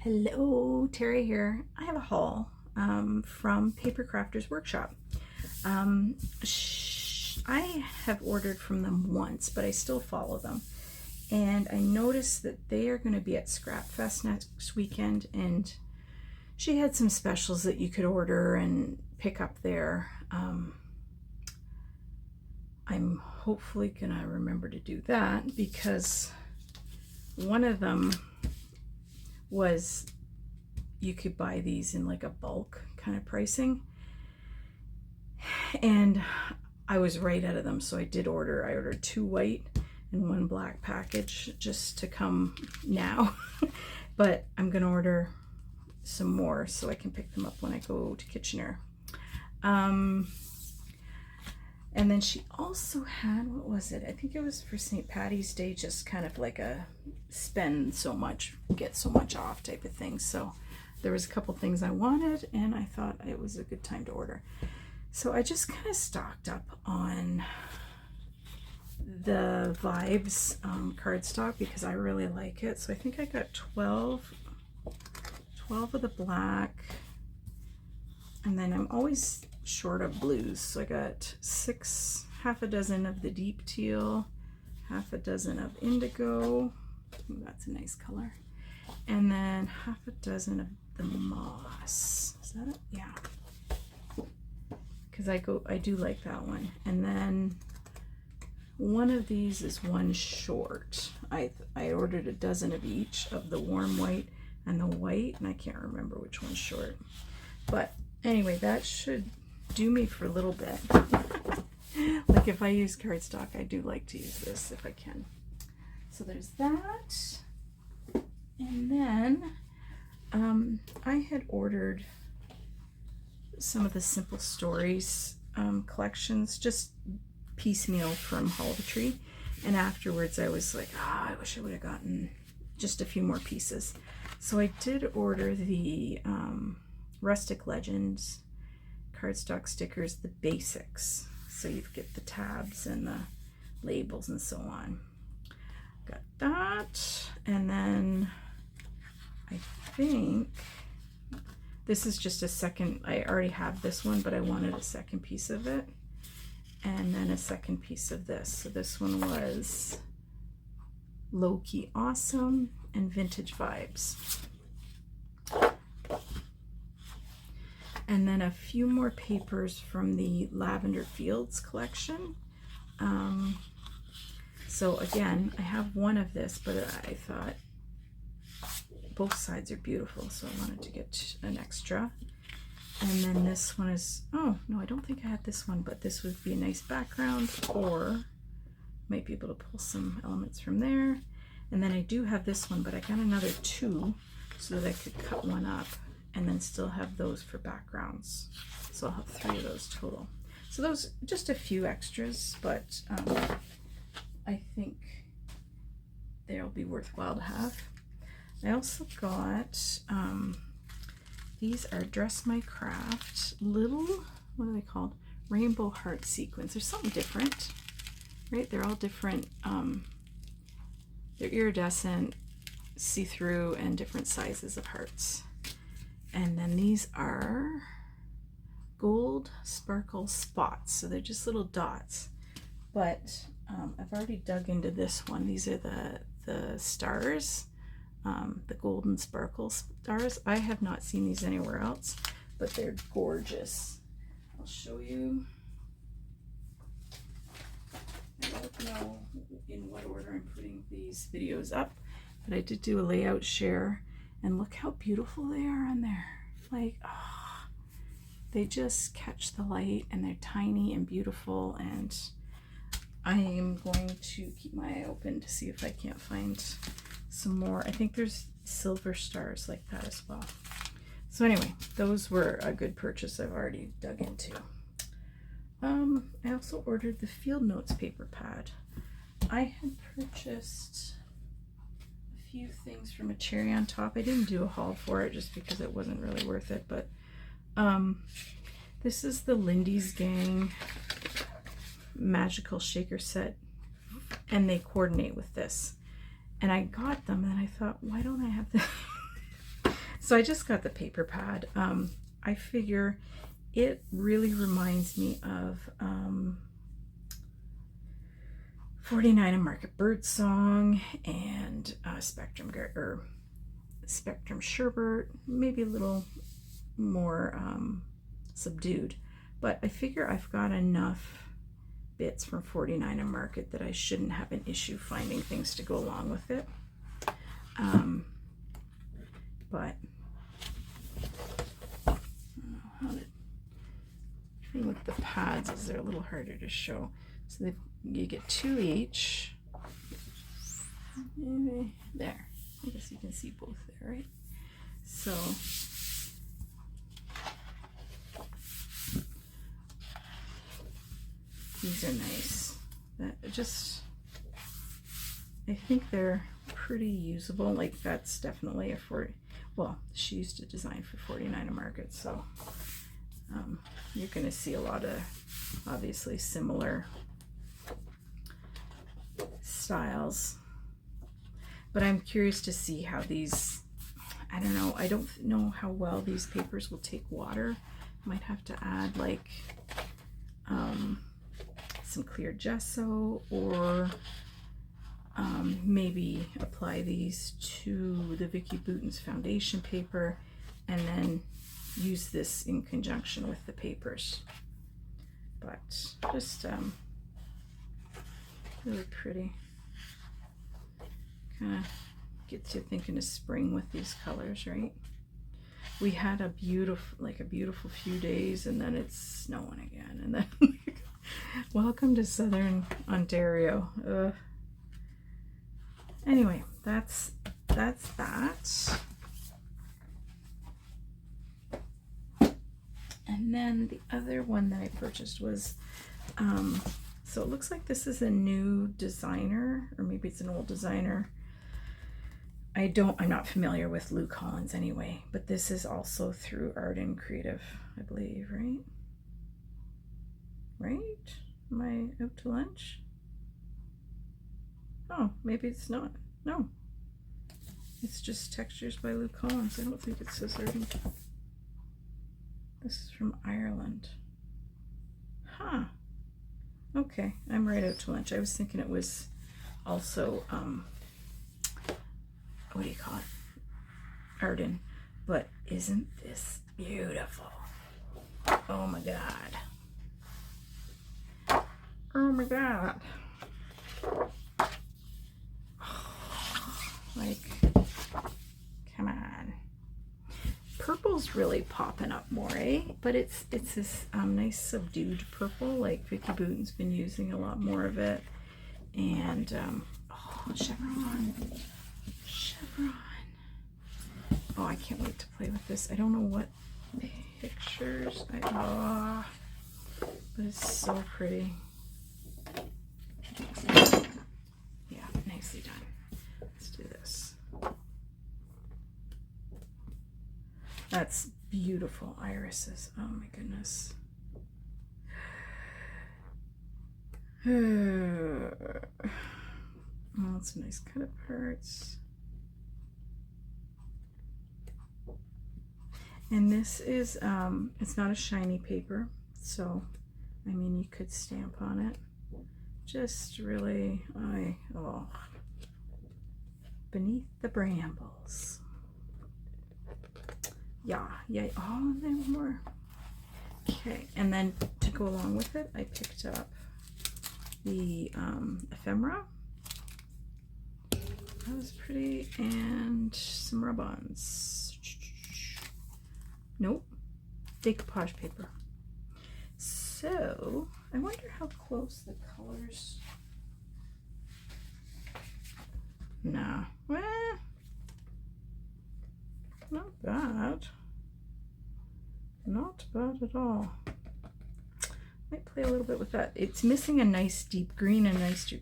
Hello, Terry here. I have a haul from Papercrafter's workshop. I have ordered from them once, but I still follow them. And I noticed that they are going to be at Scrap Fest next weekend, and she had some specials that you could order and pick up there. I'm hopefully going to remember to do that, because one of them was you could buy these in like a bulk kind of pricing, and I was right out of them, so I ordered 2 white and 1 black package just to come now. But I'm gonna order some more so I can pick them up when I go to Kitchener. And then she also had, what was it? I think it was for St. Patty's Day, just kind of like a spend so much, get so much off type of thing. So there was a couple things I wanted, and I thought it was a good time to order. So I just kind of stocked up on the Vibes cardstock because I really like it. So I think I got 12 of the black, and then I'm always short of blues, so I got half a dozen of the deep teal, half a dozen of indigo. Ooh, that's a nice color. And then half a dozen of the moss. Is that it? Yeah. Because I do like that one. And then one of these is one short. I ordered a dozen of each of the warm white and the white, and I can't remember which one's short. But anyway, that should do me for a little bit. Like if I use cardstock, I do like to use this if I can. So there's that. And then I had ordered some of the Simple Stories collections, just piecemeal from Hollitree. And afterwards I was like, I wish I would have gotten just a few more pieces. So I did order the Rustic Legends cardstock stickers, the basics. So you get the tabs and the labels and so on. Got that. And then I think this is just a second. I already have this one, but I wanted a second piece of it. And then a second piece of this. So this one was Low Key Awesome and Vintage Vibes. And then a few more papers from the Lavender Fields collection. So again, I have one of this, but I thought both sides are beautiful, so I wanted to get an extra. And then this one is, oh no, I don't think I had this one, but this would be a nice background, or might be able to pull some elements from there. And then I do have this one, but I got another 2 so that I could cut one up and then still have those for backgrounds. So I'll have 3 of those total. So those, just a few extras, but I think they'll be worthwhile to have. I also got, these are Dress My Craft little, what are they called? Rainbow heart sequins. There's something different, right? They're all different. They're iridescent, see-through, and different sizes of hearts. And then these are gold sparkle spots. So they're just little dots. But I've already dug into this one. These are the stars, the golden sparkle stars. I have not seen these anywhere else, but they're gorgeous. I'll show you. I don't know in what order I'm putting these videos up, but I did do a layout share. And look how beautiful they are on there. Like, oh, they just catch the light, and they're tiny and beautiful. And I am going to keep my eye open to see if I can't find some more. I think there's silver stars like that as well. So anyway, those were a good purchase I've already dug into. I also ordered the Field Notes paper pad. I had purchased few things from a Cherry on Top. I didn't do a haul for it just because it wasn't really worth it, but this is the Lindy's Gang magical shaker set, and they coordinate with this. And I got them, and I thought, why don't I have this? So I just got the paper pad. I figure it really reminds me of 49 and Market Birdsong and Spectrum Sherbert, maybe a little more subdued. But I figure I've got enough bits from 49 and Market that I shouldn't have an issue finding things to go along with it. But I don't know how to. The thing with the pads is they're a little harder to show. So you get 2 each. Maybe there. I guess you can see both there, right? So these are nice. I think they're pretty usable. Like that's definitely a 40. Well, she used to design for 49 and Market, so you're going to see a lot of obviously similar styles. But I'm curious to see how these, I don't know, I don't know how well these papers will take water. Might have to add like some clear gesso, or maybe apply these to the Vicky Bouton's foundation paper and then use this in conjunction with the papers. But just really pretty. Kind of gets you thinking of spring with these colors, right? We had a beautiful few days, and then it's snowing again, and then welcome to Southern Ontario. Anyway, that's that. And then the other one that I purchased was, so it looks like this is a new designer, or maybe it's an old designer. I'm not familiar with Lou Collins anyway, but this is also through Art and Creative, I believe, right? Right? Am I out to lunch? Oh, maybe it's not. No. It's just Textures by Lou Collins. I don't think it says Art and... This is from Ireland. Huh. Okay, I'm right out to lunch. I was thinking it was also, what do you call it? Arden. But isn't this beautiful? Oh my God. Oh my God. Like, come on. Purple's really popping up more, eh? But it's this nice subdued purple. Like Vicky Bouton's been using a lot more of it. And oh, chevron. Oh, I can't wait to play with this. I don't know what pictures but it's so pretty. Yeah, nicely done. Let's do this. That's beautiful irises. Oh my goodness. Oh, that's a nice cut of parts. And this is, it's not a shiny paper, so, I mean, you could stamp on it. Just really, Beneath the Brambles. Yeah, oh, there were more. Okay, and then to go along with it, I picked up the ephemera. That was pretty, and some rub-ons. Nope, decoupage paper. So I wonder how close the colors. Nah, well, not bad. Not bad at all. Might play a little bit with that. It's missing a nice deep green and a nice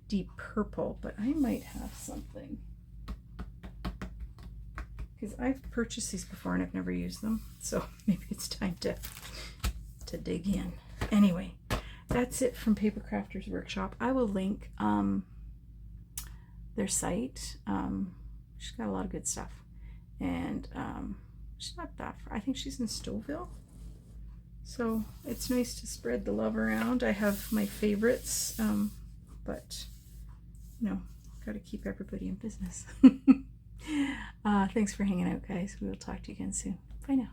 deep purple, but I might have something. Because I've purchased these before and I've never used them, so maybe it's time to dig in. Anyway, that's it from Papercrafter's workshop. I will link their site. She's got a lot of good stuff, and she's not that far. I think she's in Stouffville. So it's nice to spread the love around. I have my favorites, but you know, got to keep everybody in business. Thanks for hanging out, guys. We will talk to you again soon. Bye now.